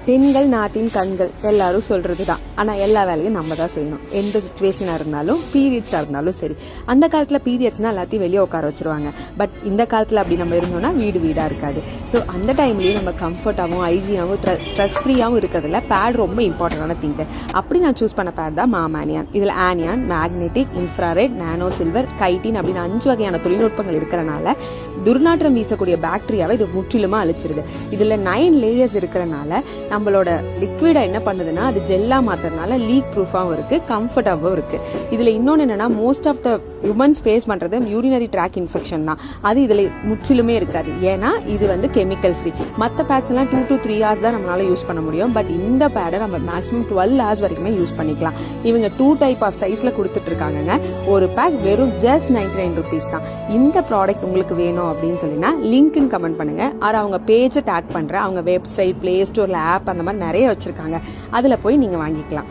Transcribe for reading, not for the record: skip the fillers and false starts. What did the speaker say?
பெண்கள் நாட்டின் கண்கள் எல்லாரும் சொல்றது தான். ஆனால் எல்லா வேலையும் நம்ம தான் செய்யணும். எந்த சுச்சுவேஷனாக இருந்தாலும், பீரியட்ஸாக இருந்தாலும் சரி. அந்த காலத்தில் பீரியட்ஸ்னால் எல்லாத்தையும் வெளியே உட்கார வச்சுருவாங்க. பட் இந்த காலத்தில் அப்படி நம்ம இருந்தோம்னா வீடு வீடாக இருக்காது. ஸோ அந்த டைம்லேயும் நம்ம கம்ஃபர்ட்டாகவும் ஹைஜீனாகவும் ஸ்ட்ரெஸ் ஃப்ரீயாகவும் இருக்கிறதுல பேட் ரொம்ப இம்பார்ட்டண்டான திங்கு. அப்படி நான் சூஸ் பண்ண பேட் தான் மாமானியான். இதில் ஆனியான், மேக்னெட்டிக், இன்ஃப்ராரெட், நானோ சில்வர், கைட்டின் அப்படின்னு 5 வகையான தொழில்நுட்பங்கள் இருக்கிறனால துர்நாற்றம் வீசக்கூடிய பாக்டீரியாவை இது முற்றிலுமாக அழிச்சிருது. இதில் 9 லேயர்ஸ் இருக்கிறனால நம்மளோட லிக்விடை என்ன பண்ணுதுன்னா அது ஜெல்லா மாத்துறதுனால லீக் ப்ரூஃபாகவும் இருக்கு, கம்ஃபர்டாகவும் இருக்கு. இதுல இன்னொன்று என்னன்னா, most of the women's face பண்றது யூரினரி ட்ராக் இன்ஃபெக்ஷன் தான். அது இதுல முற்றிலுமே இருக்காது. ஏன்னா இது வந்து கெமிக்கல் ஃப்ரீ. மற்ற பேட்ஸ் எல்லாம் 2 to 3 hours தான் நம்மளால யூஸ் பண்ண முடியும். பட் இந்த பேடை நம்ம மேக்ஸிமம் 12 hours வரைக்குமே யூஸ் பண்ணிக்கலாம். இவங்க 2 type ஆஃப் சைஸ்ல கொடுத்துட்டு இருக்காங்க. ஒரு பேக் வெறும் ஜஸ்ட் 99 rupees தான். இந்த ப்ராடக்ட் உங்களுக்கு வேணும் அப்படின்னு சொல்லினா லிங்க்னு கமெண்ட் பண்ணுங்க. ஆர் அவங்க பேஜை டேக் பண்ற அவங்க வெப்சைட், பிளே ஸ்டோர்ல ஆப் அந்த மாதிரி நிறைய வச்சிருக்காங்க. அதுல போய் நீங்க வாங்கிக்கலாம்.